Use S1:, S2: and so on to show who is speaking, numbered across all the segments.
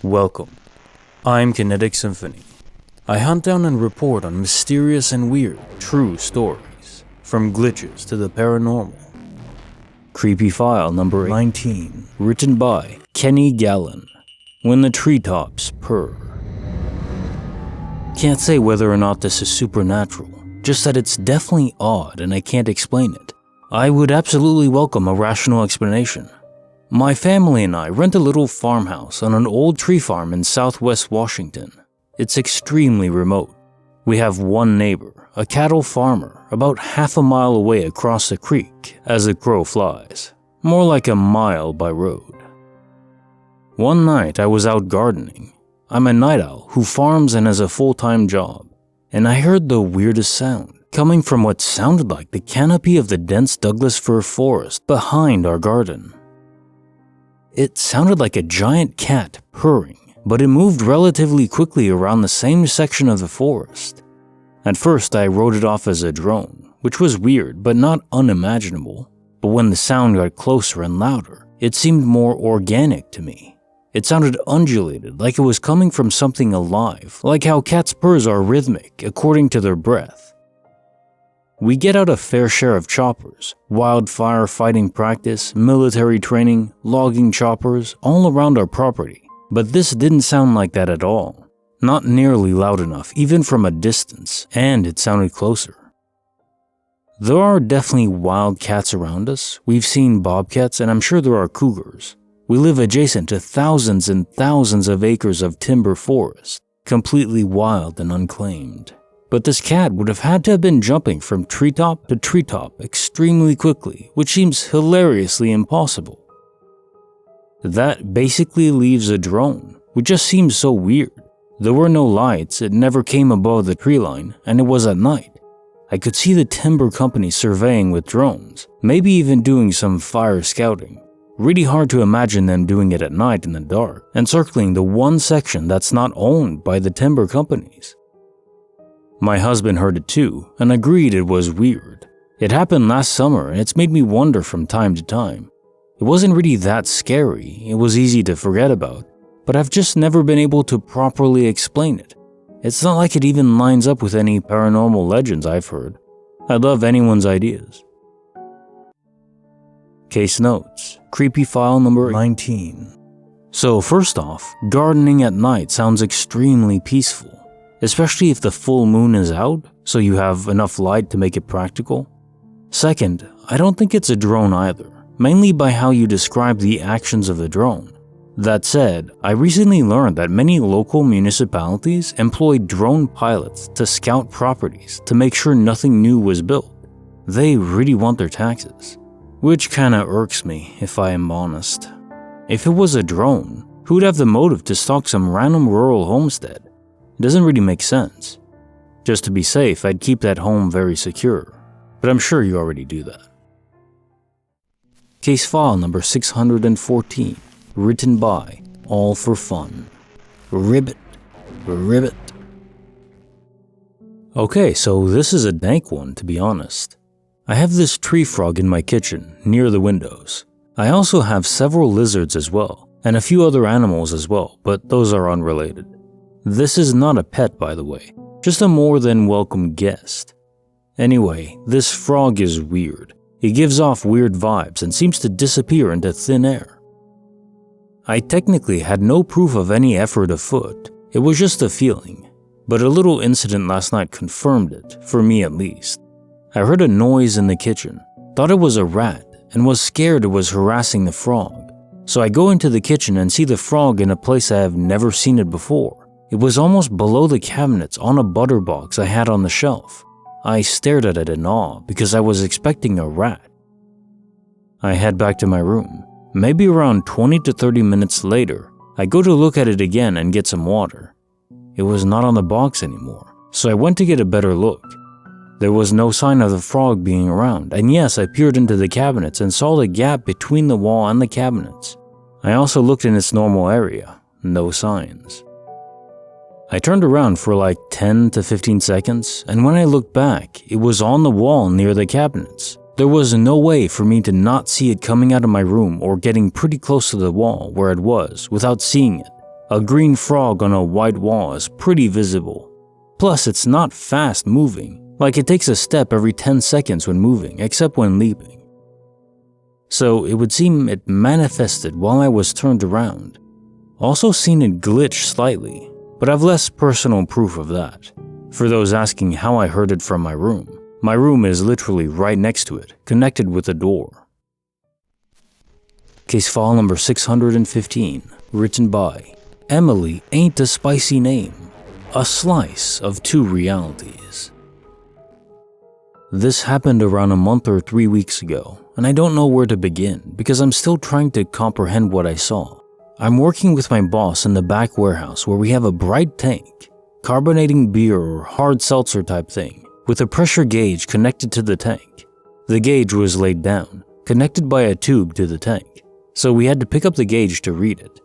S1: Welcome. I'm Kinetic Symphony. I hunt down and report on mysterious and weird, true stories, from glitches to the paranormal. Creepy file number 19, written by kennyggallin. When the treetops purr. Can't say whether or not this is supernatural, just that it's definitely odd and I can't explain it. I would absolutely welcome a rational explanation. My family and I rent a little farmhouse on an old tree farm in southwest Washington. It's extremely remote. We have one neighbor, a cattle farmer, about half a mile away across the creek as the crow flies, more like a mile by road. One night I was out gardening. I'm a night owl who farms and has a full-time job, and I heard the weirdest sound coming from what sounded like the canopy of the dense Douglas fir forest behind our garden. It sounded like a giant cat purring, but it moved relatively quickly around the same section of the forest. At first, I wrote it off as a drone, which was weird but not unimaginable. But when the sound got closer and louder, it seemed more organic to me. It sounded undulated, like it was coming from something alive, like how cats' purrs are rhythmic according to their breath. We get out a fair share of choppers, wildfire fighting practice, military training, logging choppers, all around our property. But this didn't sound like that at all. Not nearly loud enough, even from a distance, and it sounded closer. There are definitely wild cats around us. We've seen bobcats, and I'm sure there are cougars. We live adjacent to thousands and thousands of acres of timber forest, completely wild and unclaimed. But this cat would have had to have been jumping from treetop to treetop extremely quickly, which seems hilariously impossible. That basically leaves a drone, which just seems so weird. There were no lights, it never came above the tree line, and it was at night. I could see the timber company surveying with drones, maybe even doing some fire scouting. Really hard to imagine them doing it at night in the dark, and circling the one section that's not owned by the timber companies. My husband heard it too, and agreed it was weird. It happened last summer, and it's made me wonder from time to time. It wasn't really that scary, it was easy to forget about, but I've just never been able to properly explain it. It's not like it even lines up with any paranormal legends I've heard. I love anyone's ideas. Case notes, creepy file number 19. So first off, gardening at night sounds extremely peaceful. Especially if the full moon is out, so you have enough light to make it practical. Second, I don't think it's a drone either, mainly by how you describe the actions of the drone. That said, I recently learned that many local municipalities employ drone pilots to scout properties to make sure nothing new was built. They really want their taxes, which kinda irks me if I am honest. If it was a drone, who'd have the motive to stalk some random rural homestead? It doesn't really make sense. Just to be safe, I'd keep that home very secure, but I'm sure you already do that. Case file number 614, written by All for Fun. Ribbit. Okay, so this is a dank one, to be honest. I have this tree frog in my kitchen, near the windows. I also have several lizards as well, and a few other animals as well, but those are unrelated. This is not a pet, by the way, just a more than welcome guest. Anyway, this frog is weird. It gives off weird vibes and seems to disappear into thin air. I technically had no proof of any effort afoot. It was just a feeling, but a little incident last night confirmed it, for me at least. I heard a noise in the kitchen, thought it was a rat, and was scared it was harassing the frog. So I go into the kitchen and see the frog in a place I have never seen it before. It was almost below the cabinets on a butter box I had on the shelf. I stared at it in awe because I was expecting a rat. I head back to my room. Maybe around 20 to 30 minutes later, I go to look at it again and get some water. It was not on the box anymore, so I went to get a better look. There was no sign of the frog being around, and yes, I peered into the cabinets and saw the gap between the wall and the cabinets. I also looked in its normal area. No signs. I turned around for like 10 to 15 seconds, and when I looked back, it was on the wall near the cabinets. There was no way for me to not see it coming out of my room or getting pretty close to the wall where it was without seeing it. A green frog on a white wall is pretty visible. Plus, it's not fast moving, like it takes a step every 10 seconds when moving, except when leaping. So it would seem it manifested while I was turned around. Also seen it glitch slightly, but I've less personal proof of that. For those asking how I heard it from my room is literally right next to it, connected with a door. Case file number 615, written by emilyaintaspicyname, a slice of two realities. This happened around a month or 3 weeks ago, and I don't know where to begin because I'm still trying to comprehend what I saw. I'm working with my boss in the back warehouse where we have a bright tank, carbonating beer or hard seltzer type thing, with a pressure gauge connected to the tank. The gauge was laid down, connected by a tube to the tank, so we had to pick up the gauge to read it.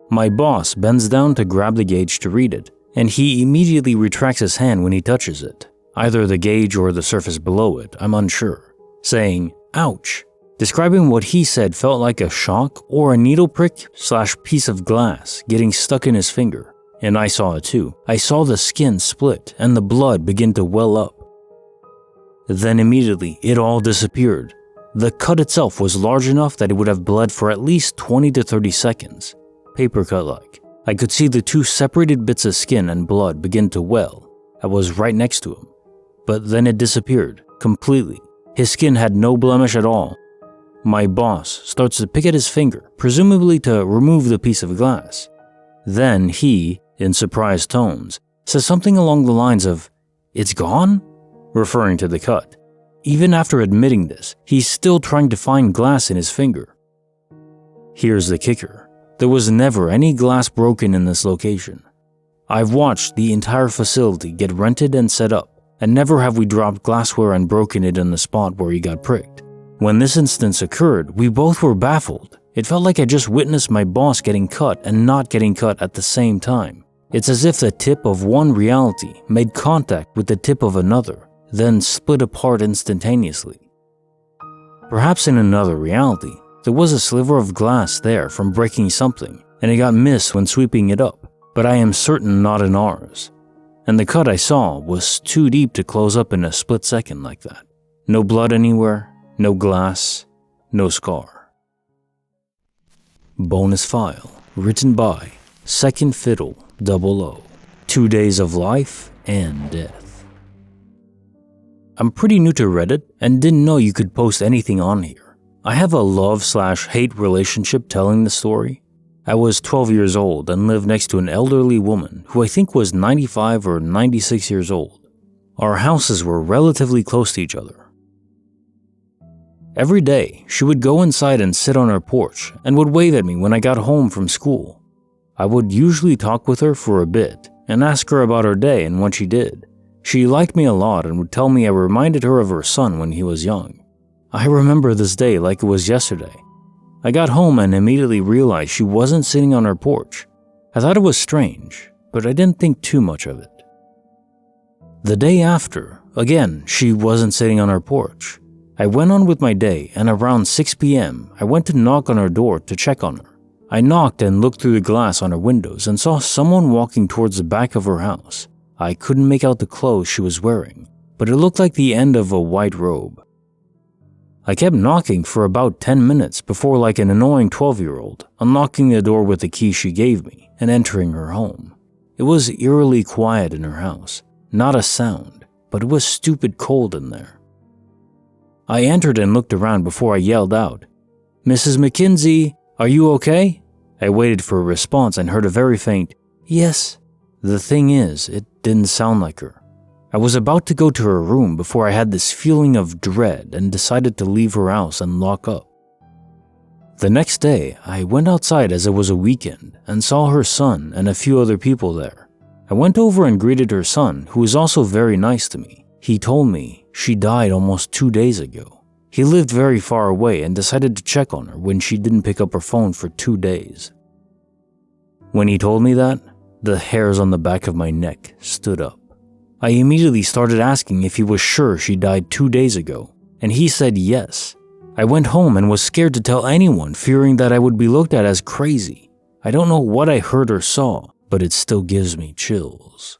S1: My boss bends down to grab the gauge to read it, and he immediately retracts his hand when he touches it, either the gauge or the surface below it, I'm unsure, saying, "Ouch," describing what he said felt like a shock or a needle prick / piece of glass getting stuck in his finger. And I saw it too. I saw the skin split and the blood begin to well up. Then immediately, it all disappeared. The cut itself was large enough that it would have bled for at least 20 to 30 seconds. Paper cut-like. I could see the two separated bits of skin and blood begin to well. I was right next to him. But then it disappeared, completely. His skin had no blemish at all. My boss starts to pick at his finger, presumably to remove the piece of glass. Then he, in surprised tones, says something along the lines of, "It's gone?" referring to the cut. Even after admitting this, he's still trying to find glass in his finger. Here's the kicker. There was never any glass broken in this location. I've watched the entire facility get rented and set up, and never have we dropped glassware and broken it in the spot where he got pricked. When this instance occurred, we both were baffled. It felt like I just witnessed my boss getting cut and not getting cut at the same time. It's as if the tip of one reality made contact with the tip of another, then split apart instantaneously. Perhaps in another reality, there was a sliver of glass there from breaking something, and it got missed when sweeping it up, but I am certain not in ours. And the cut I saw was too deep to close up in a split second like that. No blood anywhere, no glass, no scar. Bonus file, written by Second Fiddle 00, 2 Days of Life and Death. I'm pretty new to Reddit and didn't know you could post anything on here. I have a love/hate relationship telling the story. I was 12 years old and lived next to an elderly woman who I think was 95 or 96 years old. Our houses were relatively close to each other. Every day, she would go inside and sit on her porch and would wave at me when I got home from school. I would usually talk with her for a bit and ask her about her day and what she did. She liked me a lot and would tell me I reminded her of her son when he was young. I remember this day like it was yesterday. I got home and immediately realized she wasn't sitting on her porch. I thought it was strange, but I didn't think too much of it. The day after, again, she wasn't sitting on her porch. I went on with my day, and around 6 p.m., I went to knock on her door to check on her. I knocked and looked through the glass on her windows and saw someone walking towards the back of her house. I couldn't make out the clothes she was wearing, but it looked like the end of a white robe. I kept knocking for about 10 minutes before, like an annoying 12-year-old, unlocking the door with the key she gave me and entering her home. It was eerily quiet in her house, not a sound, but it was stupid cold in there. I entered and looked around before I yelled out, "Mrs. McKinsey, are you okay?" I waited for a response and heard a very faint, "Yes." The thing is, it didn't sound like her. I was about to go to her room before I had this feeling of dread and decided to leave her house and lock up. The next day, I went outside as it was a weekend and saw her son and a few other people there. I went over and greeted her son, who was also very nice to me. He told me she died almost 2 days ago. He lived very far away and decided to check on her when she didn't pick up her phone for 2 days. When he told me that, the hairs on the back of my neck stood up. I immediately started asking if he was sure she died 2 days ago, and he said yes. I went home and was scared to tell anyone, fearing that I would be looked at as crazy. I don't know what I heard or saw, but it still gives me chills.